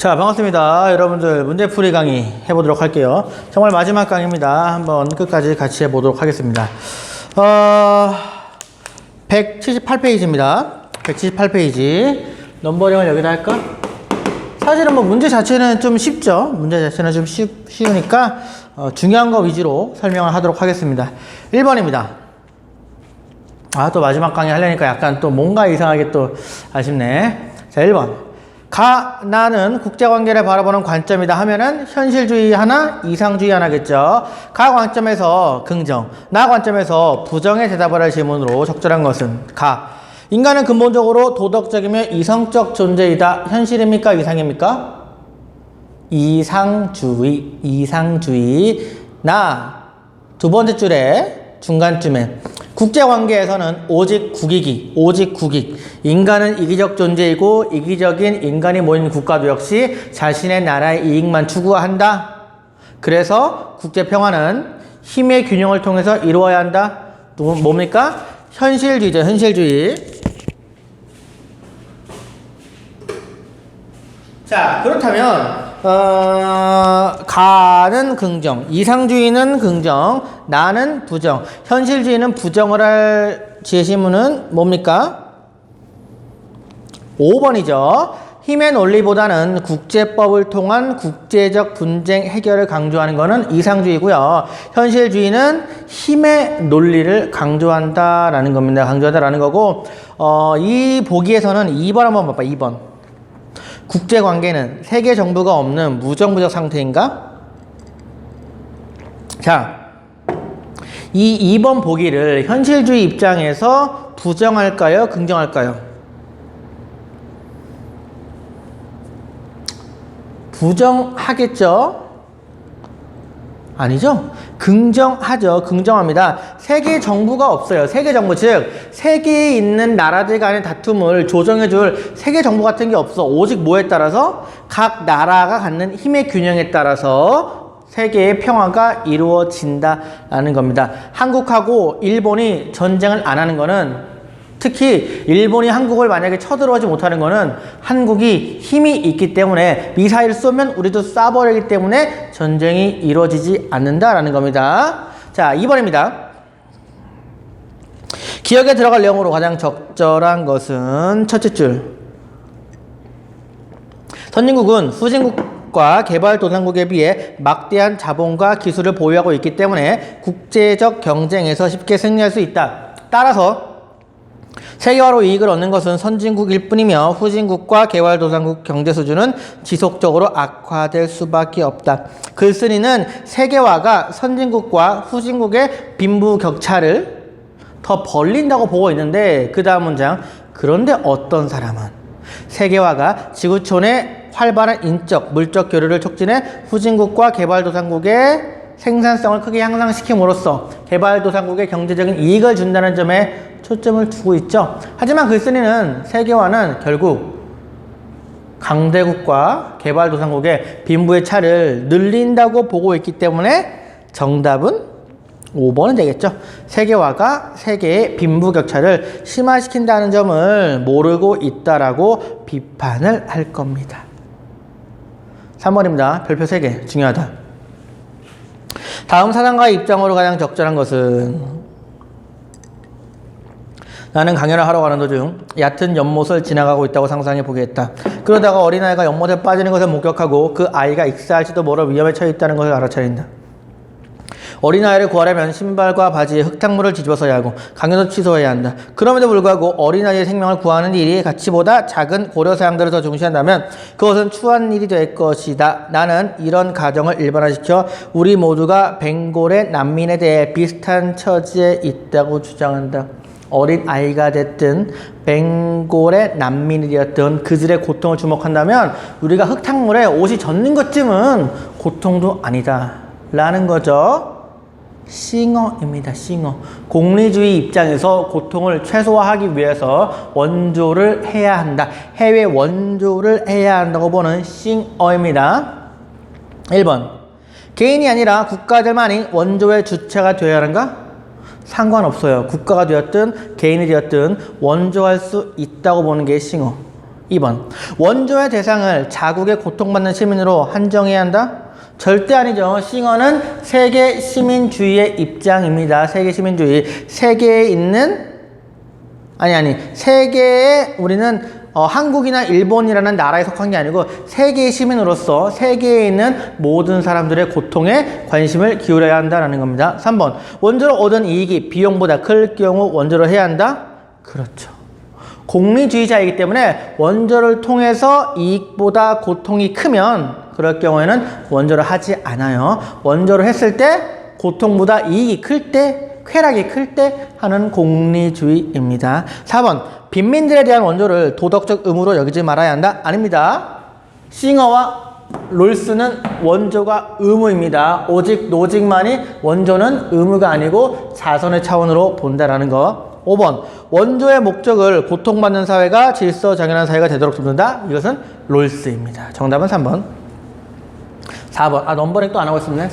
자, 반갑습니다. 여러분들 문제풀이 강의 해보도록 할게요. 정말 마지막 강의입니다. 한번 끝까지 같이 해보도록 하겠습니다. 178페이지입니다. 178페이지. 넘버링을 여기다 할까? 사실은 뭐 문제 자체는 좀 쉽죠. 문제 자체는 좀 쉬우니까 중요한 거 위주로 설명을 하도록 하겠습니다. 1번입니다. 또 마지막 강의 하려니까 약간 또 뭔가 이상하게 또 아쉽네. 자, 1번. 나는 국제관계를 바라보는 관점이다 하면은 현실주의 하나, 이상주의 하나겠죠. 관점에서 긍정, 나 관점에서 부정의 대답을 할 질문으로 적절한 것은 인간은 근본적으로 도덕적이며 이성적 존재이다. 현실입니까? 이상입니까? 이상주의. 두 번째 줄에 중간쯤에 국제관계에서는 오직 국익. 인간은 이기적 존재이고 이기적인 인간이 모인 국가도 역시 자신의 나라의 이익만 추구한다. 그래서 국제평화는 힘의 균형을 통해서 이루어야 한다. 또 뭡니까? 현실주의죠. 현실주의. 자, 그렇다면 가는 긍정, 이상주의는 긍정, 나는 부정, 현실주의는 부정을 할 제시문은 뭡니까? 5번이죠. 힘의 논리보다는 국제법을 통한 국제적 분쟁 해결을 강조하는 것은 이상주의고요. 현실주의는 힘의 논리를 강조한다라는 겁니다. 강조한다라는 거고, 이 보기에서는 2번 한번 봐봐. 2번. 국제관계는 세계 정부가 없는 무정부적 상태인가? 자, 이 2번 보기를 현실주의 입장에서 부정할까요? 긍정할까요? 부정하겠죠? 아니죠? 긍정하죠. 긍정합니다. 세계 정부가 없어요. 세계 정부, 즉 세계에 있는 나라들 간의 다툼을 조정해줄 세계 정부 같은 게 없어. 오직 뭐에 따라서? 각 나라가 갖는 힘의 균형에 따라서 세계의 평화가 이루어진다라는 겁니다. 한국하고 일본이 전쟁을 안 하는 거는, 특히 일본이 한국을 만약에 쳐들어오지 못하는 거는 한국이 힘이 있기 때문에 미사일 쏘면 우리도 쏴버리기 때문에 전쟁이 이루어지지 않는다라는 겁니다. 자, 2번입니다. 기억에 들어갈 내용으로 가장 적절한 것은 첫째 줄. 선진국은 후진국과 개발도상국에 비해 막대한 자본과 기술을 보유하고 있기 때문에 국제적 경쟁에서 쉽게 승리할 수 있다. 따라서 세계화로 이익을 얻는 것은 선진국일 뿐이며 후진국과 개발도상국 경제 수준은 지속적으로 악화될 수밖에 없다. 글쓴이는 세계화가 선진국과 후진국의 빈부격차를 더 벌린다고 보고 있는데, 그 다음 문장, 그런데 어떤 사람은 세계화가 지구촌의 활발한 인적, 물적 교류를 촉진해 후진국과 개발도상국의 생산성을 크게 향상시킴으로써 개발도상국의 경제적인 이익을 준다는 점에 초점을 두고 있죠. 하지만 글쓴이는 세계화는 결국 강대국과 개발도상국의 빈부의 차를 늘린다고 보고 있기 때문에 정답은 5번은 되겠죠. 세계화가 세계의 빈부격차를 심화시킨다는 점을 모르고 있다라고 비판을 할 겁니다. 3번입니다. 별표 3개 중요하다. 다음 사상가의 입장으로 가장 적절한 것은, 나는 강연을 하러 가는 도중 얕은 연못을 지나가고 있다고 상상해 보게 했다. 그러다가 어린아이가 연못에 빠지는 것을 목격하고 그 아이가 익사할지도 모를 위험에 처해 있다는 것을 알아차린다. 어린아이를 구하려면 신발과 바지에 흙탕물을 뒤집어서야 하고 강연도 취소해야 한다. 그럼에도 불구하고 어린아이의 생명을 구하는 일이 가치보다 작은 고려사항들을 더 중시한다면 그것은 추한 일이 될 것이다. 나는 이런 가정을 일반화시켜 우리 모두가 벵골의 난민에 대해 비슷한 처지에 있다고 주장한다. 어린 아이가 됐든 벵골의 난민이 되었든 그들의 고통을 주목한다면 우리가 흙탕물에 옷이 젖는 것쯤은 고통도 아니다 라는 거죠. 싱어입니다. 싱어. 공리주의 입장에서 고통을 최소화하기 위해서 원조를 해야 한다. 해외 원조를 해야 한다고 보는 싱어입니다. 1번. 개인이 아니라 국가들만이 원조의 주체가 되어야 하는가? 상관없어요. 국가가 되었든 개인이 되었든 원조할 수 있다고 보는 게 싱어. 2번. 원조의 대상을 자국에 고통받는 시민으로 한정해야 한다? 절대 아니죠. 싱어는 세계 시민주의의 입장입니다. 세계 시민주의. 세계에 있는 세계에 우리는 한국이나 일본이라는 나라에 속한 게 아니고 세계의 시민으로서 세계에 있는 모든 사람들의 고통에 관심을 기울여야 한다는 겁니다. 3번. 원조로 얻은 이익이 비용보다 클 경우 원조를 해야 한다? 그렇죠. 공리주의자이기 때문에 원조를 통해서 이익보다 고통이 크면 그럴 경우에는 원조를 하지 않아요. 원조를 했을 때 고통보다 이익이 클 때, 쾌락이 클 때 하는 공리주의입니다. 4번. 빈민들에 대한 원조를 도덕적 의무로 여기지 말아야 한다? 아닙니다. 싱어와 롤스는 원조가 의무입니다. 오직 노직만이 원조는 의무가 아니고 자선의 차원으로 본다라는 거. 5번. 원조의 목적을 고통받는 사회가 질서정연한 사회가 되도록 돕는다? 이것은 롤스입니다. 정답은 3번. 4번. 넘버링 또 안 하고 있었네.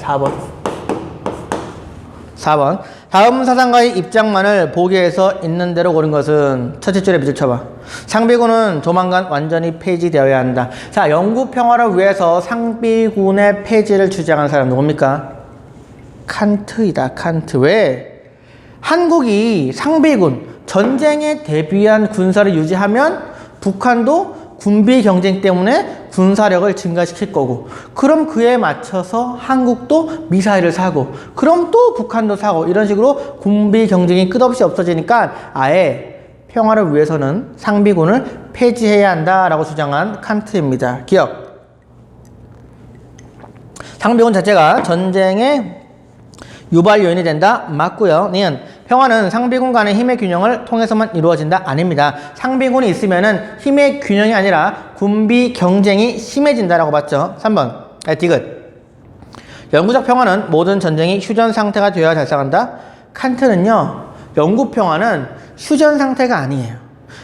4번. 다음 사상가의 입장만을 보기에서 있는 대로 고른 것은 첫째 줄에 밑줄 쳐봐. 상비군은 조만간 완전히 폐지되어야 한다. 자, 영구 평화를 위해서 상비군의 폐지를 주장한 사람 누굽니까? 칸트이다. 칸트. 왜? 한국이 상비군, 전쟁에 대비한 군사를 유지하면 북한도 군비 경쟁 때문에 군사력을 증가시킬 거고, 그럼 그에 맞춰서 한국도 미사일을 사고, 그럼 또 북한도 사고, 이런 식으로 군비 경쟁이 끝없이 없어지니까 아예 평화를 위해서는 상비군을 폐지해야 한다라고 주장한 칸트입니다. 기억. 상비군 자체가 전쟁의 유발 요인이 된다? 맞고요. 니은. 평화는 상비군 간의 힘의 균형을 통해서만 이루어진다? 아닙니다. 상비군이 있으면은 힘의 균형이 아니라 군비 경쟁이 심해진다라고 봤죠. 3번. 디귿. 영구적 평화는 모든 전쟁이 휴전 상태가 되어야 달성한다? 칸트는요, 영구 평화는 휴전 상태가 아니에요.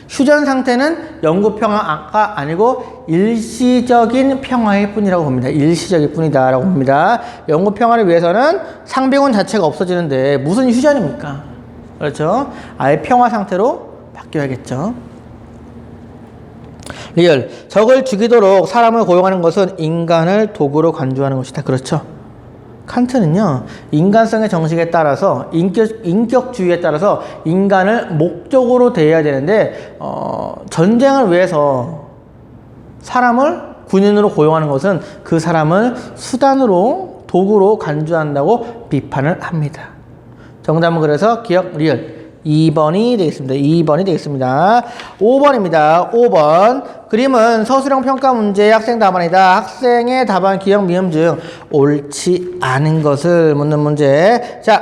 휴전 상태는 영구 평화가 아니고 일시적인 평화일 뿐이라고 봅니다. 일시적일 뿐이다 라고 봅니다. 영구 평화를 위해서는 상비군 자체가 없어지는데 무슨 휴전입니까? 그렇죠? 아예 평화 상태로 바뀌어야겠죠. 리얼. 적을 죽이도록 사람을 고용하는 것은 인간을 도구로 간주하는 것이다. 그렇죠? 칸트는요, 인간성의 정식에 따라서, 인격주의에 따라서 인간을 목적으로 대해야 되는데, 전쟁을 위해서 사람을 군인으로 고용하는 것은 그 사람을 수단으로, 도구로 간주한다고 비판을 합니다. 정답은 그래서 기억, 리얼. 2번이 되겠습니다. 2번이 되겠습니다. 5번입니다. 5번. 그림은 서술형 평가 문제의 학생 답안이다. 학생의 답안 기억, 미음 중 옳지 않은 것을 묻는 문제. 자,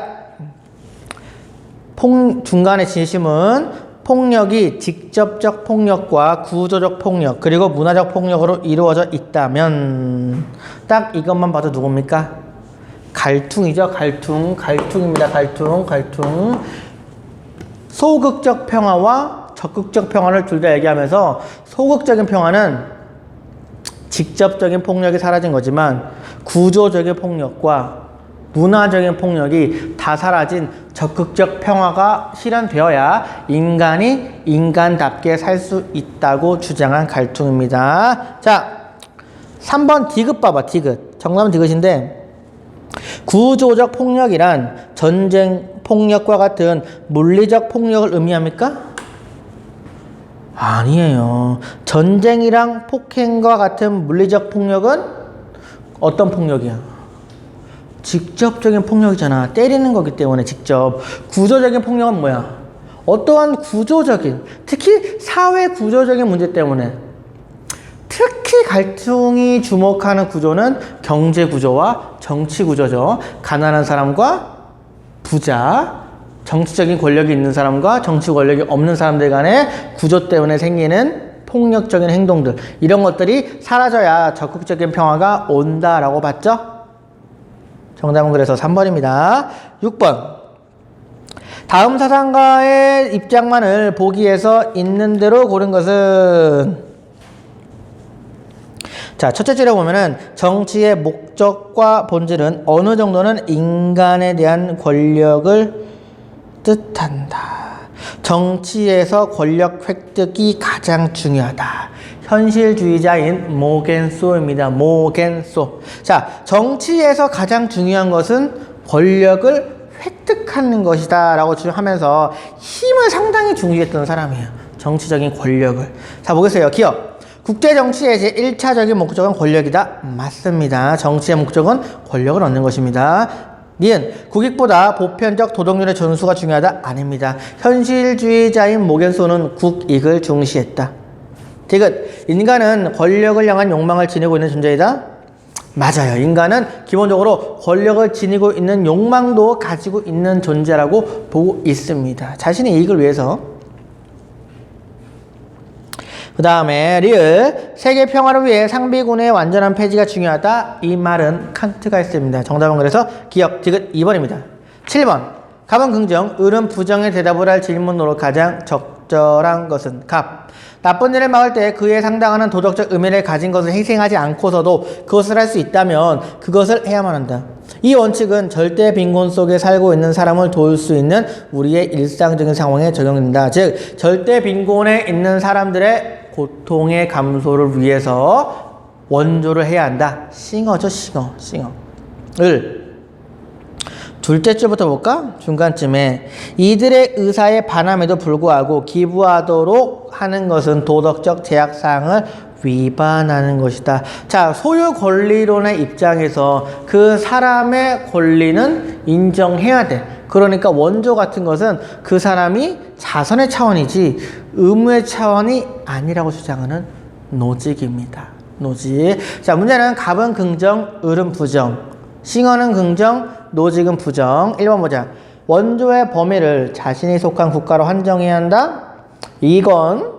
중간의 진심은 폭력이 직접적 폭력과 구조적 폭력 그리고 문화적 폭력으로 이루어져 있다면 딱 이것만 봐도 누굽니까? 갈퉁이죠. 갈퉁입니다. 갈퉁. 소극적 평화와 적극적 평화를 둘 다 얘기하면서 소극적인 평화는 직접적인 폭력이 사라진 거지만 구조적인 폭력과 문화적인 폭력이 다 사라진 적극적 평화가 실현되어야 인간이 인간답게 살 수 있다고 주장한 갈퉁입니다. 자, 3번 디귿 봐봐. 디귿. 정답은 디귿인데 구조적 폭력이란 전쟁 폭력과 같은 물리적 폭력을 의미합니까? 아니에요. 전쟁이랑 폭행과 같은 물리적 폭력은 어떤 폭력이야? 직접적인 폭력이잖아. 때리는 거기 때문에 직접. 구조적인 폭력은 뭐야? 어떠한 구조적인, 특히 사회 구조적인 문제 때문에, 특히 갈퉁이 주목하는 구조는 경제 구조와 정치 구조죠. 가난한 사람과 부자, 정치적인 권력이 있는 사람과 정치 권력이 없는 사람들 간의 구조 때문에 생기는 폭력적인 행동들, 이런 것들이 사라져야 적극적인 평화가 온다라고 봤죠? 정답은 그래서 3번입니다. 6번. 다음 사상가의 입장만을 보기에서 있는 대로 고른 것은, 자, 첫째 줄에 보면은 정치의 목적과 본질은 어느 정도는 인간에 대한 권력을 뜻한다. 정치에서 권력 획득이 가장 중요하다. 현실주의자인 모겐소입니다. 모겐소. 자, 정치에서 가장 중요한 것은 권력을 획득하는 것이다 라고 주장하면서 힘을 상당히 중시했던 사람이에요. 정치적인 권력을. 자, 보겠어요. 기업. 국제정치의 제1차적인 목적은 권력이다. 맞습니다. 정치의 목적은 권력을 얻는 것입니다. 니은. 국익보다 보편적 도덕률의 존수가 중요하다. 아닙니다. 현실주의자인 모겐소는 국익을 중시했다. 디귿. 인간은 권력을 향한 욕망을 지니고 있는 존재이다. 맞아요. 인간은 기본적으로 권력을 지니고 있는 욕망도 가지고 있는 존재라고 보고 있습니다. 자신의 이익을 위해서. 그 다음에 리을. 세계 평화를 위해 상비군의 완전한 폐지가 중요하다. 이 말은 칸트가 했습니다. 정답은 그래서 기억, 디귿 2번입니다. 7번. 갑은 긍정, 을은 부정의 대답을 할 질문으로 가장 적절한 것은 갑. 나쁜 일을 막을 때 그에 상당하는 도덕적 의미를 가진 것을 희생하지 않고서도 그것을 할 수 있다면 그것을 해야만 한다. 이 원칙은 절대 빈곤 속에 살고 있는 사람을 도울 수 있는 우리의 일상적인 상황에 적용된다. 즉, 절대 빈곤에 있는 사람들의 고통의 감소를 위해서 원조를 해야 한다. 싱어죠, 싱어. 을. 둘째 줄부터 볼까? 중간쯤에 이들의 의사에 반함에도 불구하고 기부하도록 하는 것은 도덕적 제약사항을 위반하는 것이다. 자, 소유 권리론의 입장에서 그 사람의 권리는 인정해야 돼. 그러니까 원조 같은 것은 그 사람이 자선의 차원이지 의무의 차원이 아니라고 주장하는 노직입니다. 노직. 자, 문제는 갑은 긍정, 을은 부정. 싱어는 긍정, 노직은 부정. 1번 보자. 원조의 범위를 자신이 속한 국가로 한정해야 한다. 이건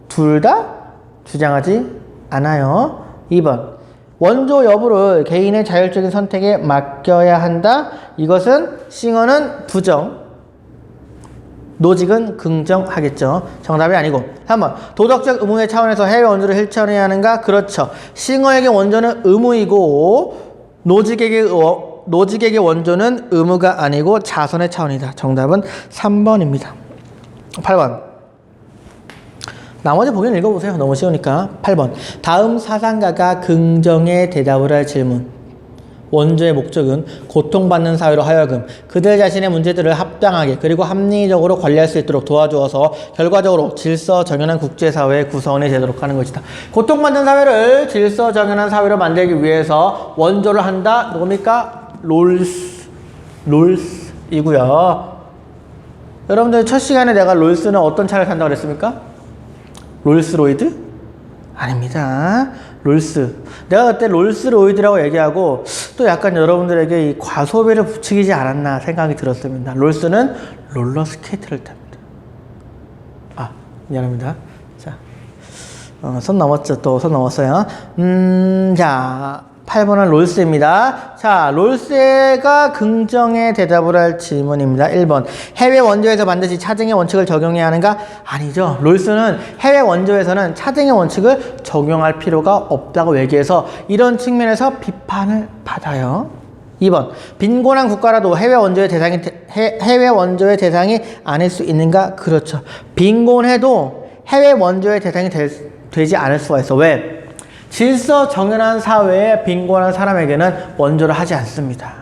둘 다 주장하지 않아요. 2번. 원조 여부를 개인의 자율적인 선택에 맡겨야 한다. 이것은 싱어는 부정, 노직은 긍정하겠죠. 정답이 아니고. 3번. 도덕적 의무의 차원에서 해외 원조를 실천해야 하는가? 그렇죠. 싱어에게 원조는 의무이고 노직에게 원조는 의무가 아니고 자선의 차원이다. 정답은 3번입니다. 8번. 나머지 보기는 읽어보세요. 너무 쉬우니까. 8번. 다음 사상가가 긍정의 대답을 할 질문. 원조의 목적은 고통받는 사회로 하여금 그들 자신의 문제들을 합당하게 그리고 합리적으로 관리할 수 있도록 도와주어서 결과적으로 질서정연한 국제사회의 구성원이 되도록 하는 것이다. 고통받는 사회를 질서정연한 사회로 만들기 위해서 원조를 한다. 누굽니까? 롤스이고요. 여러분들 첫 시간에 내가 롤스는 어떤 차를 산다고 그랬습니까? 롤스로이드? 아닙니다. 롤스. 내가 그때 롤스로이드라고 얘기하고 또 약간 여러분들에게 이 과소비를 부추기지 않았나 생각이 들었습니다. 롤스는 롤러스케이트를 탑니다. 아, 미안합니다. 자, 손 넘었죠? 또 손 넘었어요. 자, 8번은 롤스입니다. 자, 롤스가 긍정의 대답을 할 질문입니다. 1번. 해외 원조에서 반드시 차등의 원칙을 적용해야 하는가? 아니죠. 롤스는 해외 원조에서는 차등의 원칙을 적용할 필요가 없다고 얘기해서 이런 측면에서 비판을 받아요. 2번. 빈곤한 국가라도 해외 원조의 대상이 아닐 수 있는가? 그렇죠. 빈곤해도 해외 원조의 대상이 되지 않을 수가 있어. 왜? 질서 정연한 사회에 빈곤한 사람에게는 원조를 하지 않습니다.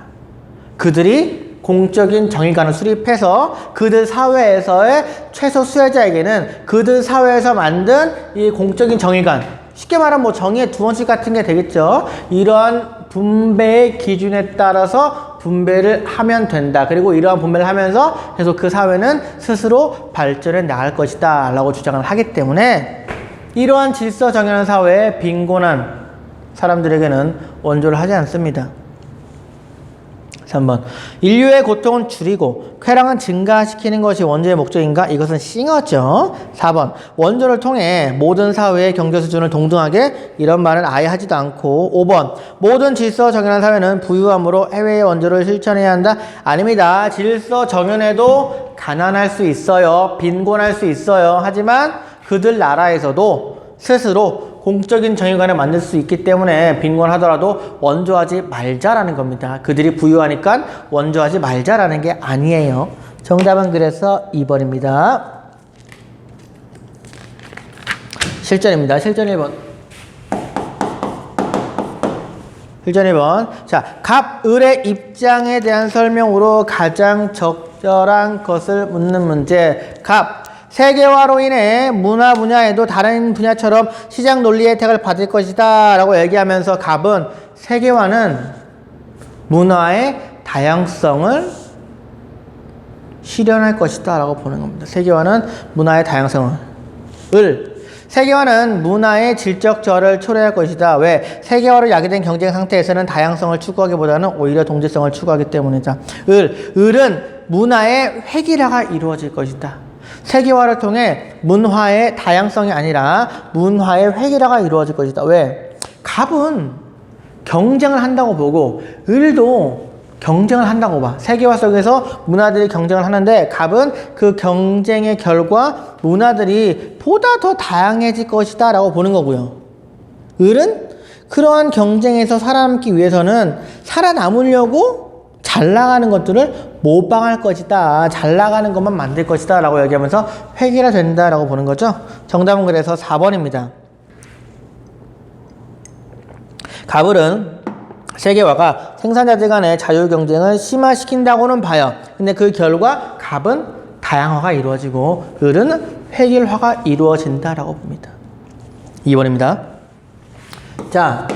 그들이 공적인 정의관을 수립해서 그들 사회에서의 최소 수혜자에게는 그들 사회에서 만든 이 공적인 정의관, 쉽게 말하면 뭐 정의의 두 원칙 같은 게 되겠죠. 이러한 분배의 기준에 따라서 분배를 하면 된다. 그리고 이러한 분배를 하면서 계속 그 사회는 스스로 발전해 나갈 것이다 라고 주장을 하기 때문에 이러한 질서 정연한 사회에 빈곤한 사람들에게는 원조를 하지 않습니다. 3번. 인류의 고통은 줄이고 쾌락은 증가시키는 것이 원조의 목적인가? 이것은 싱어죠. 4번. 원조를 통해 모든 사회의 경제 수준을 동등하게, 이런 말은 아예 하지도 않고. 5번. 모든 질서 정연한 사회는 부유함으로 해외의 원조를 실천해야 한다? 아닙니다. 질서 정연해도 가난할 수 있어요. 빈곤할 수 있어요. 하지만 그들 나라에서도 스스로 공적인 정의관을 만들 수 있기 때문에 빈곤하더라도 원조하지 말자라는 겁니다. 그들이 부유하니까 원조하지 말자라는 게 아니에요. 정답은 그래서 2번입니다. 실전 1번. 실전 1번. 자, 갑, 을의 입장에 대한 설명으로 가장 적절한 것을 묻는 문제. 갑, 세계화로 인해 문화 분야에도 다른 분야처럼 시장 논리 혜택을 받을 것이다 라고 얘기하면서 갑은 세계화는 문화의 다양성을 실현할 것이다 라고 보는 겁니다. 세계화는 문화의 다양성을. 을, 세계화는 문화의 질적 저하를 초래할 것이다. 왜? 세계화로 야기된 경쟁 상태에서는 다양성을 추구하기보다는 오히려 동질성을 추구하기 때문이다. 을은 문화의 획일화가 이루어질 것이다. 세계화를 통해 문화의 다양성이 아니라 문화의 획일화가 이루어질 것이다. 왜? 갑은 경쟁을 한다고 보고 을도 경쟁을 한다고 봐. 세계화 속에서 문화들이 경쟁을 하는데 갑은 그 경쟁의 결과 문화들이 보다 더 다양해질 것이다 라고 보는 거고요. 을은 그러한 경쟁에서 살아남기 위해서는 살아남으려고 잘 나가는 것들을 모방할 것이다. 잘 나가는 것만 만들 것이다 라고 얘기하면서 획일화 된다 라고 보는 거죠. 정답은 그래서 4번입니다. 갑을은 세계화가 생산자들 간의 자유 경쟁을 심화시킨다고는 봐요. 근데 그 결과 갑은 다양화가 이루어지고 을은 획일화가 이루어진다라고 봅니다. 2번입니다. 자,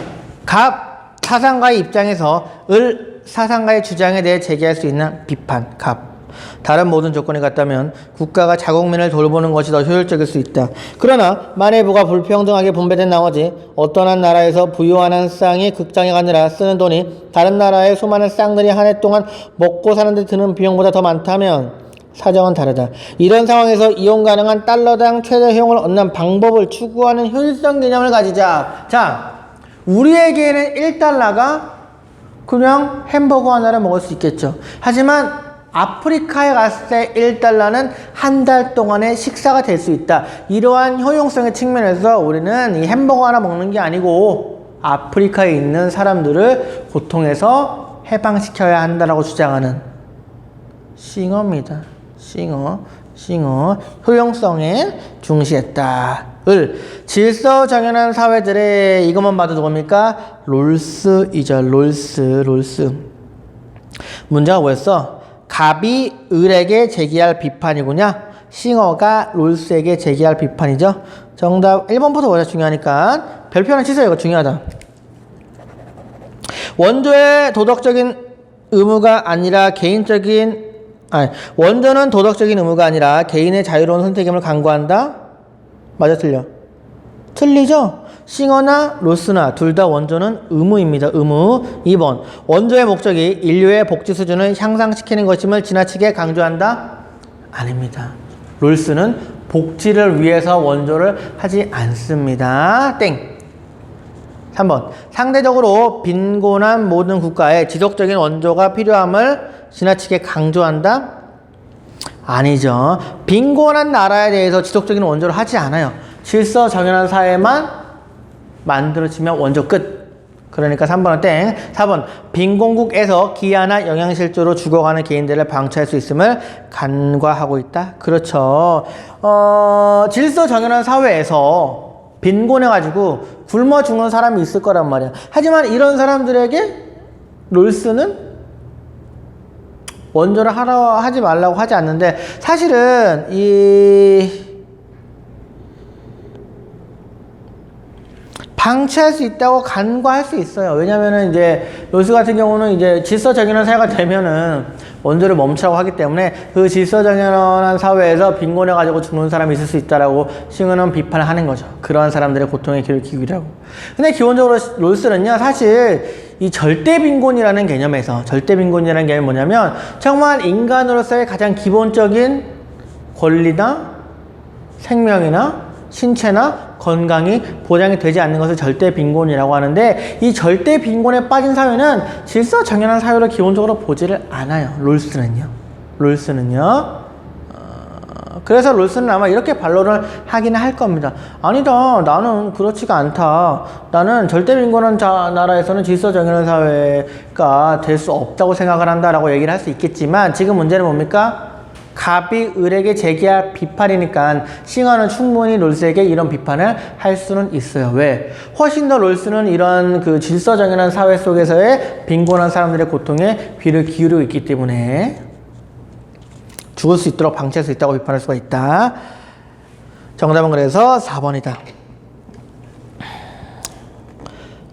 갑 사상가의 입장에서 을 사상가의 주장에 대해 제기할 수 있는 비판. 갑. 다른 모든 조건이 같다면 국가가 자국민을 돌보는 것이 더 효율적일 수 있다. 그러나 만일 부가 불평등하게 분배된 나머지 어떤 한 나라에서 부유한 한 쌍이 극장에 아니라 쓰는 돈이 다른 나라의 수많은 쌍들이 한 해 동안 먹고 사는 데 드는 비용보다 더 많다면 사정은 다르다. 이런 상황에서 이용 가능한 달러당 최대 효용을 얻는 방법을 추구하는 효율성 개념을 가지자. 자, 우리에게는 1달러가 그냥 햄버거 하나를 먹을 수 있겠죠. 하지만 아프리카에 갔을 때 1달러는 한 달 동안의 식사가 될 수 있다. 이러한 효용성의 측면에서 우리는 이 햄버거 하나 먹는 게 아니고 아프리카에 있는 사람들을 고통에서 해방시켜야 한다라고 주장하는 싱어입니다. 싱어. 효용성에 중시했다. 을, 질서정연한 사회들의 이것만 봐도 누굽니까? 롤스이죠. 롤스. 문제가 뭐였어? 갑이 을에게 제기할 비판이구냐? 싱어가 롤스에게 제기할 비판이죠. 정답 1번부터 원래 중요하니까 별표 하나 치세요. 이거 중요하다. 원조의 도덕적인 의무가 아니라 원조는 도덕적인 의무가 아니라 개인의 자유로운 선택임을 강구한다. 맞아, 틀려? 틀리죠? 싱어나 로스나 둘 다 원조는 의무입니다. 의무. 2번. 원조의 목적이 인류의 복지 수준을 향상시키는 것임을 지나치게 강조한다? 아닙니다. 롤스는 복지를 위해서 원조를 하지 않습니다. 땡. 3번. 상대적으로 빈곤한 모든 국가에 지속적인 원조가 필요함을 지나치게 강조한다? 아니죠. 빈곤한 나라에 대해서 지속적인 원조를 하지 않아요. 질서정연한 사회만 만들어지면 원조 끝. 그러니까 3번은 땡. 4번. 빈곤국에서 기아나 영양실조로 죽어가는 개인들을 방치할 수 있음을 간과하고 있다. 그렇죠. 질서정연한 사회에서 빈곤해가지고 굶어 죽는 사람이 있을 거란 말이야. 하지만 이런 사람들에게 롤스는 원조를 하지 말라고 하지 않는데, 사실은 방치할 수 있다고 간과할 수 있어요. 왜냐면은 이제 롤스 같은 경우는 이제 질서정연한 사회가 되면은 원조를 멈추라고 하기 때문에 그 질서정연한 사회에서 빈곤해가지고 죽는 사람이 있을 수 있다라고 싱어는 비판을 하는 거죠. 그러한 사람들의 고통의 길을 기울이라고. 근데 기본적으로 롤스는요, 사실 이 절대빈곤이라는 개념에서, 절대빈곤이라는 개념이 뭐냐면 정말 인간으로서의 가장 기본적인 권리나 생명이나 신체나 건강이 보장이 되지 않는 것을 절대빈곤이라고 하는데, 이 절대빈곤에 빠진 사회는 질서정연한 사회로 기본적으로 보지를 않아요. 롤스는요. 그래서 롤스는 아마 이렇게 반론을 하기는 할 겁니다. 아니다, 나는 그렇지가 않다. 나는 절대빈곤한 나라에서는 질서정연한 사회가 될 수 없다고 생각을 한다라고 얘기를 할 수 있겠지만, 지금 문제는 뭡니까? 갑이 을에게 제기할 비판이니까 싱어는 충분히 롤스에게 이런 비판을 할 수는 있어요. 왜? 훨씬 더 롤스는 이런 그 질서정연한 사회 속에서의 빈곤한 사람들의 고통에 귀를 기울이고 있기 때문에 죽을 수 있도록 방치할 수 있다고 비판할 수가 있다. 정답은 그래서 4번이다.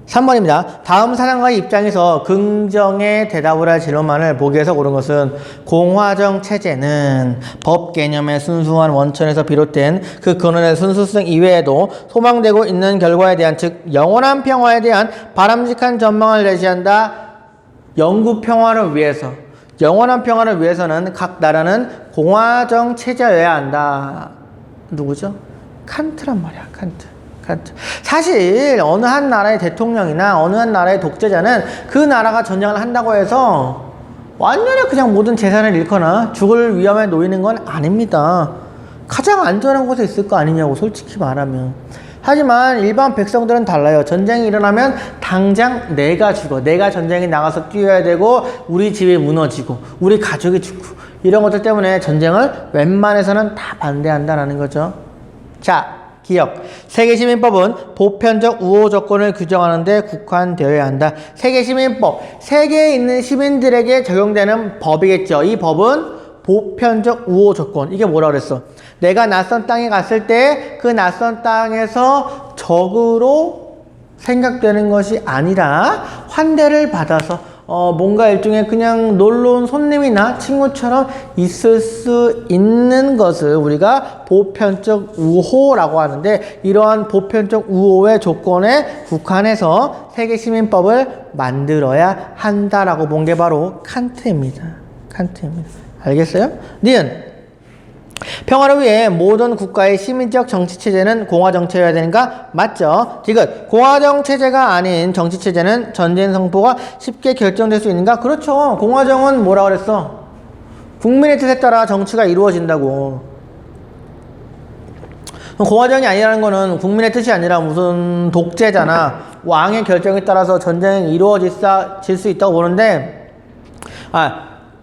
3번입니다. 다음 사상가의 입장에서 긍정의 대답을 할 질문만을 보기에서 고른 것은 공화정 체제는 법 개념의 순수한 원천에서 비롯된 그 근원의 순수성 이외에도 소망되고 있는 결과에 대한 즉 영원한 평화에 대한 바람직한 전망을 제시한다. 영구 평화를 위해서 영원한 평화를 위해서는 각 나라는 공화정 체제여야 한다. 누구죠? 칸트란 말이야. 칸트. 사실 어느 한 나라의 대통령이나 어느 한 나라의 독재자는 그 나라가 전쟁을 한다고 해서 완전히 그냥 모든 재산을 잃거나 죽을 위험에 놓이는 건 아닙니다. 가장 안전한 곳에 있을 거 아니냐고 솔직히 말하면. 하지만 일반 백성들은 달라요. 전쟁이 일어나면 당장 내가 죽어. 내가 전쟁에 나가서 뛰어야 되고 우리 집이 무너지고 우리 가족이 죽고 이런 것들 때문에 전쟁을 웬만해서는 다 반대한다라는 거죠. 자, 기억. 세계시민법은 보편적 우호 조건을 규정하는데 국한되어야 한다. 세계시민법. 세계에 있는 시민들에게 적용되는 법이겠죠. 이 법은 보편적 우호 조건. 이게 뭐라 그랬어? 내가 낯선 땅에 갔을 때 그 낯선 땅에서 적으로 생각되는 것이 아니라 환대를 받아서 뭔가 일종의 그냥 놀러 온 손님이나 친구처럼 있을 수 있는 것을 우리가 보편적 우호라고 하는데 이러한 보편적 우호의 조건에 국한해서 세계시민법을 만들어야 한다라고 본 게 바로 칸트입니다. 알겠어요? 니은. 평화를 위해 모든 국가의 시민적 정치체제는 공화정체여야 되는가? 맞죠? 디귿. 공화정체제가 아닌 정치체제는 전쟁 성포가 쉽게 결정될 수 있는가? 그렇죠. 공화정은 뭐라 그랬어? 국민의 뜻에 따라 정치가 이루어진다고. 공화정이 아니라는 거는 국민의 뜻이 아니라 무슨 독재자나 왕의 결정에 따라서 전쟁이 이루어질 수 있다고 보는데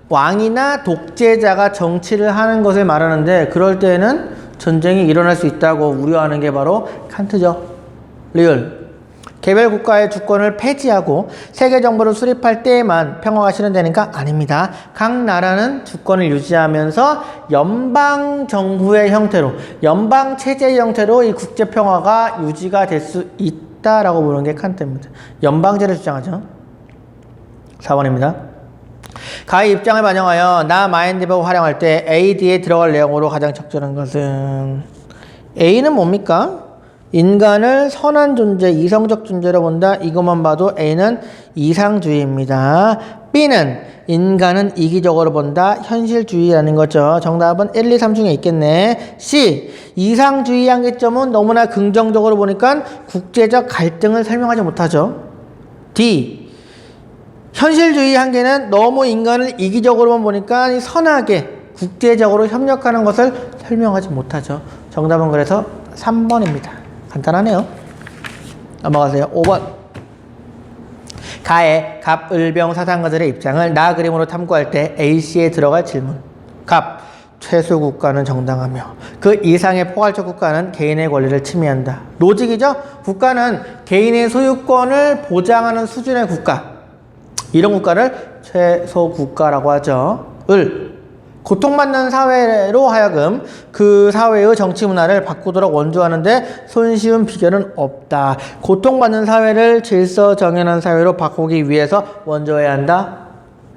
왕이나 독재자가 정치를 하는 것을 말하는데 그럴 때에는 전쟁이 일어날 수 있다고 우려하는 게 바로 칸트죠. 리을. 개별 국가의 주권을 폐지하고 세계 정부를 수립할 때에만 평화가 실현되니까 아닙니다. 각 나라는 주권을 유지하면서 연방 정부의 형태로, 연방 체제의 형태로 이 국제 평화가 유지가 될 수 있다라고 보는 게 칸트입니다. 연방제를 주장하죠. 4번입니다. 가의 입장을 반영하여 나 마인드맵을 활용할 때 AD에 들어갈 내용으로 가장 적절한 것은 A는 뭡니까? 인간을 선한 존재, 이성적 존재로 본다. 이것만 봐도 A는 이상주의입니다. B는 인간은 이기적으로 본다. 현실주의라는 거죠. 정답은 1, 2, 3 중에 있겠네. C. 이상주의 한계점은 너무나 긍정적으로 보니까 국제적 갈등을 설명하지 못하죠. D. 현실주의 한계는 너무 인간을 이기적으로만 보니까 선하게 국제적으로 협력하는 것을 설명하지 못하죠. 정답은 그래서 3번입니다. 간단하네요. 넘어가세요. 5번. 가의 갑, 을병 사상가들의 입장을 나 그림으로 탐구할 때 A씨에 들어갈 질문. 갑. 최소 국가는 정당하며 그 이상의 포괄적 국가는 개인의 권리를 침해한다. 로직이죠? 국가는 개인의 소유권을 보장하는 수준의 국가. 이런 국가를 최소 국가라고 하죠. 을. 고통받는 사회로 하여금 그 사회의 정치 문화를 바꾸도록 원조하는데 손쉬운 비결은 없다. 고통받는 사회를 질서 정연한 사회로 바꾸기 위해서 원조해야 한다.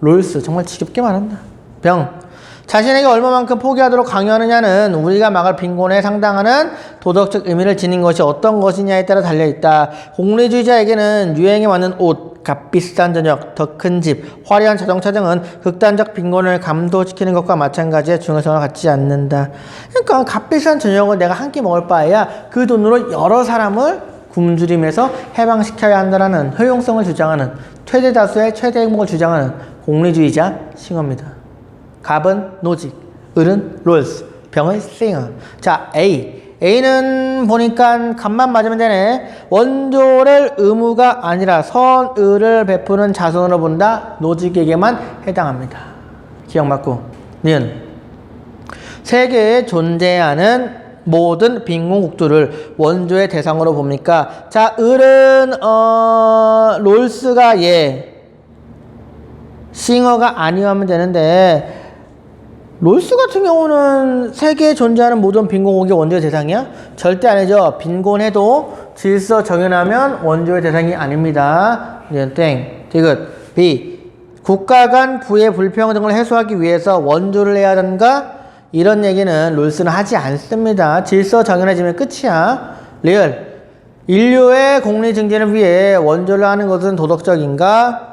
롤스. 정말 지겹게 말한다. 병. 자신에게 얼마만큼 포기하도록 강요하느냐는 우리가 막을 빈곤에 상당하는 도덕적 의미를 지닌 것이 어떤 것이냐에 따라 달려있다. 공리주의자에게는 유행에 맞는 옷, 값비싼 저녁, 더 큰 집, 화려한 자동차 등은 극단적 빈곤을 감도시키는 것과 마찬가지의 중요성을 갖지 않는다. 그러니까 값비싼 저녁을 내가 한 끼 먹을 바에야 그 돈으로 여러 사람을 굶주림에서 해방시켜야 한다는 효용성을 주장하는 최대 다수의 최대 행복을 주장하는 공리주의자 싱어입니다. 갑은 노직, 을은 롤스, 병은 싱어. 자, A. A는 보니까 갑만 맞으면 되네. 원조를 의무가 아니라 선의를 베푸는 자선으로 본다. 노직에게만 해당합니다. 기억 맞고. 니은. 세계에 존재하는 모든 빈곤국들을 원조의 대상으로 봅니까? 자, 을은 롤스가 예, 싱어가 아니하면 되는데 롤스 같은 경우는 세계에 존재하는 모든 빈곤국이 원조의 대상이야? 절대 아니죠. 빈곤해도 질서 정연하면 원조의 대상이 아닙니다. 땡. 디귿. B. 국가 간 부의 불평등을 해소하기 위해서 원조를 해야 하는가? 이런 얘기는 롤스는 하지 않습니다. 질서 정연해지면 끝이야. 리얼. 인류의 공리 증진을 위해 원조를 하는 것은 도덕적인가?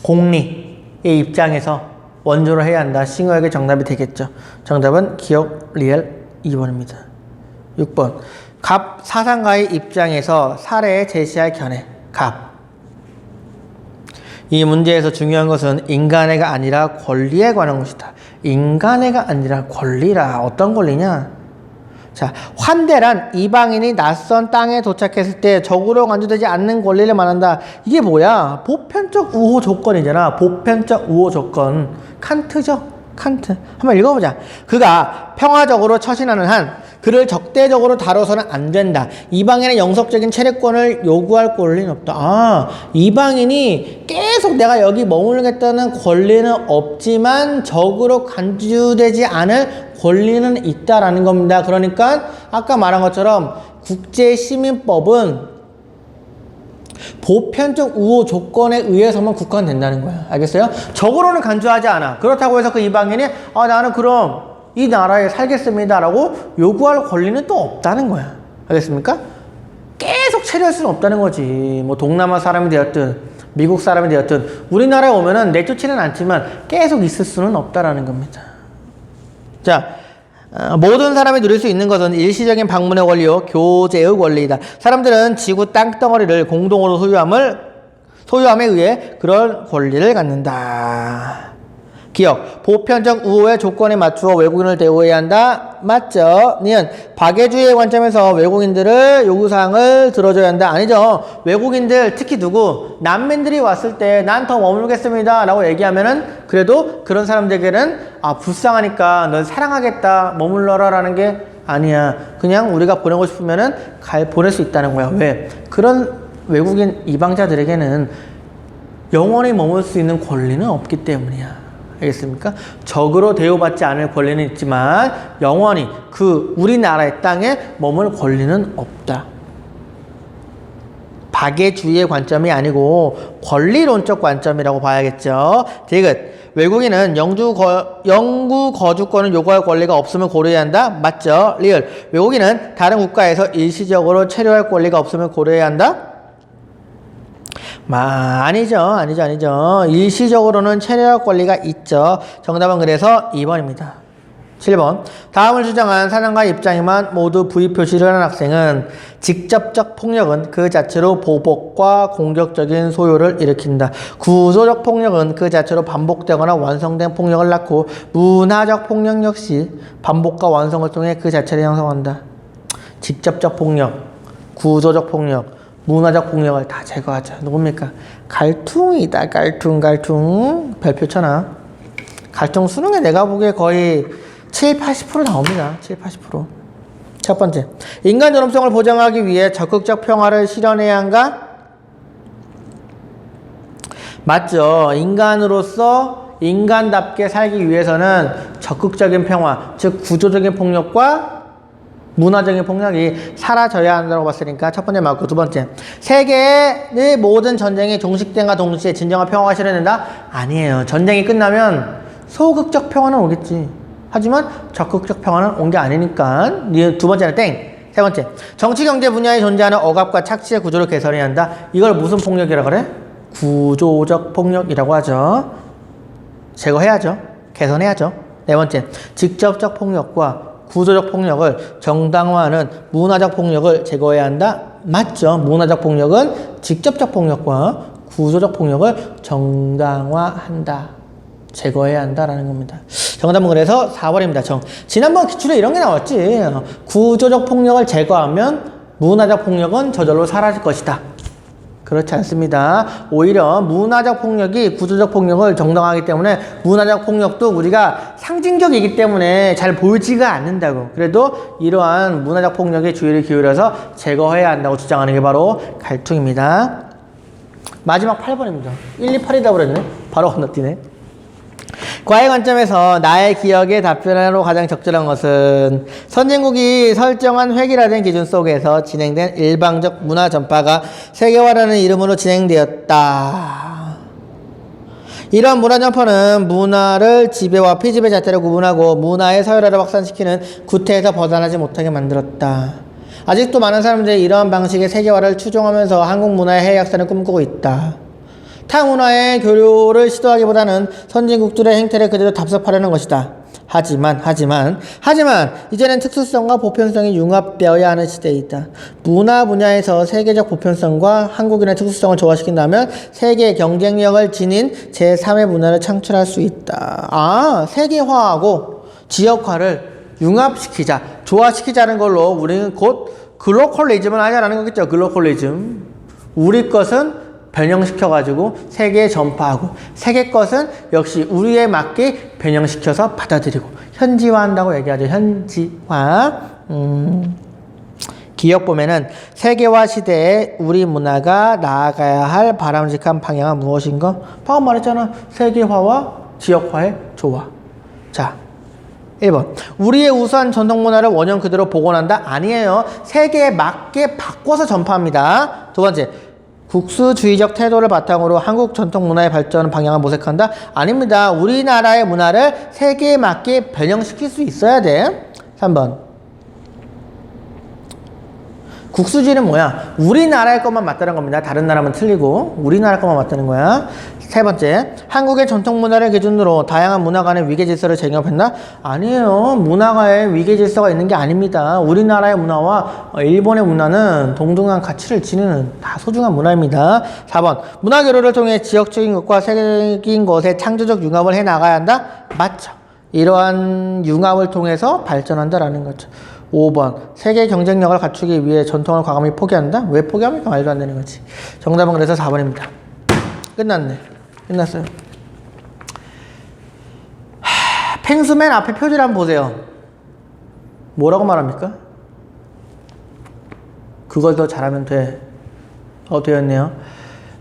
공리의 입장에서 원조를 해야 한다. 싱어에게 정답이 되겠죠. 정답은 기억 리얼 2번입니다. 6번. 갑 사상가의 입장에서 사례에 제시할 견해. 갑. 이 문제에서 중요한 것은 인간애가 아니라 권리에 관한 것이다. 인간애가 아니라 권리라. 어떤 권리냐? 자, 환대란 이방인이 낯선 땅에 도착했을 때 적으로 간주되지 않는 권리를 말한다. 이게 뭐야? 보편적 우호 조건이잖아. 보편적 우호 조건. 칸트죠? 칸트. 한번 읽어보자. 그가 평화적으로 처신하는 한 그를 적대적으로 다뤄서는 안 된다. 이방인의 영속적인 체력권을 요구할 권리는 없다. 아, 이방인이 계속 내가 여기 머물겠다는 권리는 없지만 적으로 간주되지 않을 권리는 있다라는 겁니다. 그러니까 아까 말한 것처럼 국제시민법은 보편적 우호 조건에 의해서만 국한된다는 거야. 알겠어요? 적으로는 간주하지 않아. 그렇다고 해서 그 이방인이 나는 그럼 이 나라에 살겠습니다 라고 요구할 권리는 또 없다는 거야. 알겠습니까? 계속 체류할 수는 없다는 거지. 뭐 동남아 사람이 되었든 미국 사람이 되었든 우리나라에 오면은 내쫓지는 않지만 계속 있을 수는 없다라는 겁니다. 자, 모든 사람이 누릴 수 있는 것은 일시적인 방문의 권리요 교제의 권리이다. 사람들은 지구 땅덩어리를 공동으로 소유함에 의해 그런 권리를 갖는다. 기억, 보편적 우호의 조건에 맞추어 외국인을 대우해야 한다. 맞죠? 니은, 박애주의의 관점에서 외국인들을 요구사항을 들어줘야 한다. 아니죠. 외국인들, 특히 누구? 난민들이 왔을 때 난 더 머물겠습니다 라고 얘기하면은 그래도 그런 사람들에게는 불쌍하니까 널 사랑하겠다, 머물러라 라는 게 아니야. 그냥 우리가 보내고 싶으면은 보낼 수 있다는 거야. 왜? 그런 외국인 이방자들에게는 영원히 머물 수 있는 권리는 없기 때문이야. 알겠습니까? 적으로 대우받지 않을 권리는 있지만 영원히 그 우리나라의 땅에 머물 권리는 없다. 박애주의의 관점이 아니고 권리론적 관점이라고 봐야겠죠. 디귿. 외국인은 영구 거주권을 요구할 권리가 없으면 고려해야 한다. 맞죠? 리얼. 외국인은 다른 국가에서 일시적으로 체류할 권리가 없으면 고려해야 한다. 아니죠. 일시적으로는 체류할 권리가 있죠. 정답은 그래서 2번입니다. 7번. 다음을 주장한 사상가의 입장에만 모두 부의 표시를 하는 학생은 직접적 폭력은 그 자체로 보복과 공격적인 소요를 일으킨다. 구조적 폭력은 그 자체로 반복되거나 완성된 폭력을 낳고 문화적 폭력 역시 반복과 완성을 통해 그 자체를 형성한다. 직접적 폭력, 구조적 폭력, 문화적 폭력을 다 제거하자. 누굽니까? 갈퉁이다. 갈퉁. 별표 쳐놔. 갈퉁 수능에 내가 보기에 거의 7, 80% 나옵니다. 7, 80%. 첫 번째. 인간 존엄성을 보장하기 위해 적극적 평화를 실현해야 한가? 맞죠. 인간으로서 인간답게 살기 위해서는 적극적인 평화, 즉 구조적인 폭력과 문화적인 폭력이 사라져야 한다고 봤으니까 첫 번째 맞고, 두 번째. 세계의 모든 전쟁이 종식된과 동시에 진정한 평화가 실현된다? 아니에요. 전쟁이 끝나면 소극적 평화는 오겠지. 하지만 적극적 평화는 온 게 아니니까. 두 번째는 땡. 세 번째. 정치 경제 분야에 존재하는 억압과 착취의 구조를 개선해야 한다. 이걸 무슨 폭력이라고 그래? 구조적 폭력이라고 하죠. 제거해야죠. 개선해야죠. 네 번째. 직접적 폭력과 구조적 폭력을 정당화하는 문화적 폭력을 제거해야 한다. 맞죠. 문화적 폭력은 직접적 폭력과 구조적 폭력을 정당화한다. 제거해야 한다라는 겁니다. 정답은 그래서 4번입니다. 지난번 기출에 이런 게 나왔지. 구조적 폭력을 제거하면 문화적 폭력은 저절로 사라질 것이다. 그렇지 않습니다. 오히려 문화적 폭력이 구조적 폭력을 정당화하기 때문에 문화적 폭력도 우리가 상징적이기 때문에 잘 보이지가 않는다고. 그래도 이러한 문화적 폭력에 주의를 기울여서 제거해야 한다고 주장하는 게 바로 갈퉁입니다. 마지막 8번입니다. 1, 2, 8이다 그랬네. 바로 건너뛰네. 과의 관점에서 나의 기억에 답변하러 가장 적절한 것은 선진국이 설정한 획일화된 기준 속에서 진행된 일방적 문화 전파가 세계화라는 이름으로 진행되었다. 이런 문화 전파는 문화를 지배와 피지배 자체를 구분하고 문화의 서열화를 확산시키는 구태에서 벗어나지 못하게 만들었다. 아직도 많은 사람들이 이러한 방식의 세계화를 추종하면서 한국 문화의 해외 확산을 꿈꾸고 있다. 타 문화의 교류를 시도하기보다는 선진국들의 행태를 그대로 답습하려는 것이다. 하지만 이제는 특수성과 보편성이 융합되어야 하는 시대에 있다. 문화 분야에서 세계적 보편성과 한국인의 특수성을 조화시킨다면 세계 경쟁력을 지닌 제3의 문화를 창출할 수 있다. 세계화하고 지역화를 융합시키자, 조화시키자는 걸로 우리는 곧 글로컬리즘을 하자라는 거겠죠. 글로컬리즘. 우리 것은 변형시켜가지고 세계에 전파하고 세계 것은 역시 우리에 맞게 변형시켜서 받아들이고 현지화한다고 얘기하죠. 현지화. 기억 보면은 세계화 시대에 우리 문화가 나아가야 할 바람직한 방향은 무엇인가? 방금 말했잖아. 세계화와 지역화의 조화. 자, 1번. 우리의 우수한 전통 문화를 원형 그대로 복원한다? 아니에요. 세계에 맞게 바꿔서 전파합니다. 두 번째. 국수주의적 태도를 바탕으로 한국 전통 문화의 발전 방향을 모색한다? 아닙니다. 우리나라의 문화를 세계에 맞게 변형시킬 수 있어야 돼. 3번. 국수주의는 뭐야? 우리나라의 것만 맞다는 겁니다. 다른 나라만 틀리고 우리나라 것만 맞다는 거야. 세 번째, 한국의 전통 문화를 기준으로 다양한 문화 간의 위계 질서를 정립했나? 아니에요. 문화가의 위계 질서가 있는 게 아닙니다. 우리나라의 문화와 일본의 문화는 동등한 가치를 지니는 다 소중한 문화입니다. 4번, 문화 교류를 통해 지역적인 것과 세계적인 것의 창조적 융합을 해 나가야 한다? 맞죠. 이러한 융합을 통해서 발전한다라는 거죠. 5번, 세계 경쟁력을 갖추기 위해 전통을 과감히 포기한다? 왜 포기합니까? 말도 안 되는 거지. 정답은 그래서 4번입니다. 끝났네. 끝났어요. 펭수맨 앞에 표지를 한번 보세요. 뭐라고 말합니까? 그걸 더 잘하면 돼. 되었네요.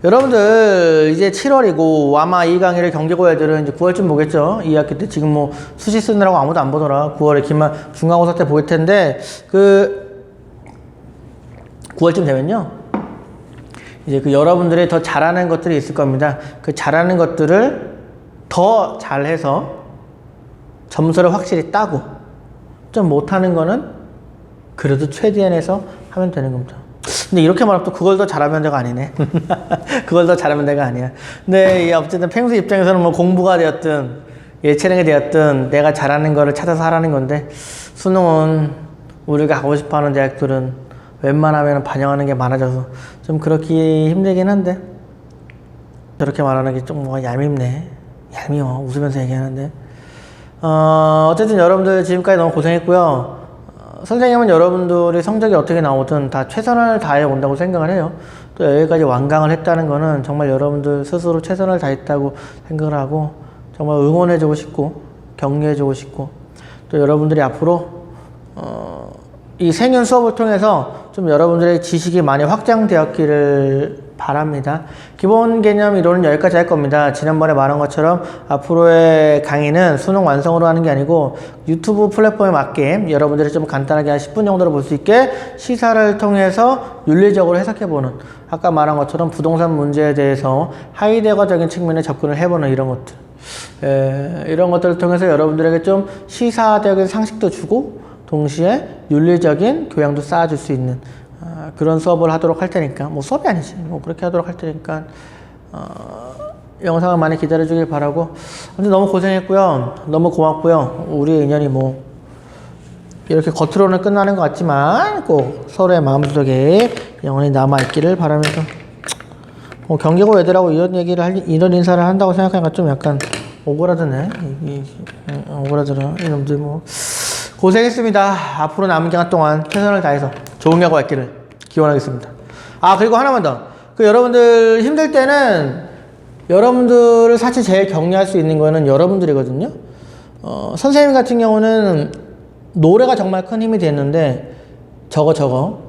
여러분들 이제 7월이고 아마 이 강의를 경기고 애들은 이제 9월쯤 보겠죠. 2학기 때 지금 뭐 수시 쓰느라고 아무도 안 보더라. 9월에 기말 중간고사 때 보일 텐데 9월쯤 되면요. 이제 여러분들이 더 잘하는 것들이 있을 겁니다. 그 잘하는 것들을 더 잘해서 점수를 확실히 따고 좀 못하는 거는 그래도 최대한 해서 하면 되는 겁니다. 근데 이렇게 말하면 또 그걸 더 잘하면 돼가 아니네. 그걸 더 잘하면 돼가 아니야. 근데 어쨌든 펭수 입장에서는 뭐 공부가 되었든 예체능이 되었든 내가 잘하는 거를 찾아서 하라는 건데 수능은 우리가 가고 싶어하는 대학들은 웬만하면 반영하는 게 많아져서 좀 그렇기 힘들긴 한데 저렇게 말하는 게 좀 뭔가 얄밉네. 얄미워. 웃으면서 얘기하는데 어쨌든 여러분들 지금까지 너무 고생했고요. 선생님은 여러분들이 성적이 어떻게 나오든 다 최선을 다해 온다고 생각을 해요. 또 여기까지 완강을 했다는 거는 정말 여러분들 스스로 최선을 다했다고 생각을 하고 정말 응원해주고 싶고 격려해주고 싶고 또 여러분들이 앞으로 이 생윤 수업을 통해서 좀 여러분들의 지식이 많이 확장되었기를 바랍니다. 기본 개념 이론은 여기까지 할 겁니다. 지난번에 말한 것처럼 앞으로의 강의는 수능 완성으로 하는 게 아니고 유튜브 플랫폼에 맞게 여러분들이 좀 간단하게 한 10분 정도로 볼 수 있게 시사를 통해서 윤리적으로 해석해보는 아까 말한 것처럼 부동산 문제에 대해서 하이데거적인 측면에 접근을 해보는 이런 것들 이런 것들을 통해서 여러분들에게 좀 시사적인 상식도 주고 동시에 윤리적인 교양도 쌓아줄 수 있는 그런 수업을 하도록 할 테니까 뭐 수업이 아니지 뭐 그렇게 하도록 할 테니까 영상을 많이 기다려 주길 바라고 아무튼 너무 고생했고요. 너무 고맙고요. 우리의 인연이 뭐 이렇게 겉으로는 끝나는 것 같지만 꼭 서로의 마음속에 영원히 남아있기를 바라면서 경기고 애들하고 이런 인사를 한다고 생각하니까 좀 약간 오그라드네. 오그라들어. 이놈들 뭐 고생했습니다. 앞으로 남은 기간 동안 최선을 다해서 좋은 결과 있기를 기원하겠습니다. 그리고 하나만 더. 그 여러분들 힘들 때는 여러분들을 사실 제일 격려할 수 있는 거는 여러분들이거든요. 선생님 같은 경우는 노래가 정말 큰 힘이 됐는데 저거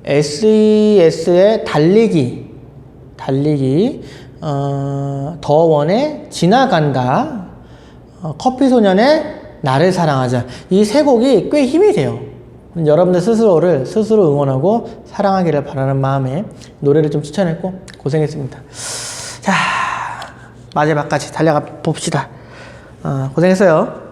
SES의 달리기 더 원의 지나간다, 커피소년의 나를 사랑하자, 이 세 곡이 꽤 힘이 돼요. 여러분들 스스로를 스스로 응원하고 사랑하기를 바라는 마음에 노래를 좀 추천했고 고생했습니다. 자, 마지막까지 달려가 봅시다. 고생했어요.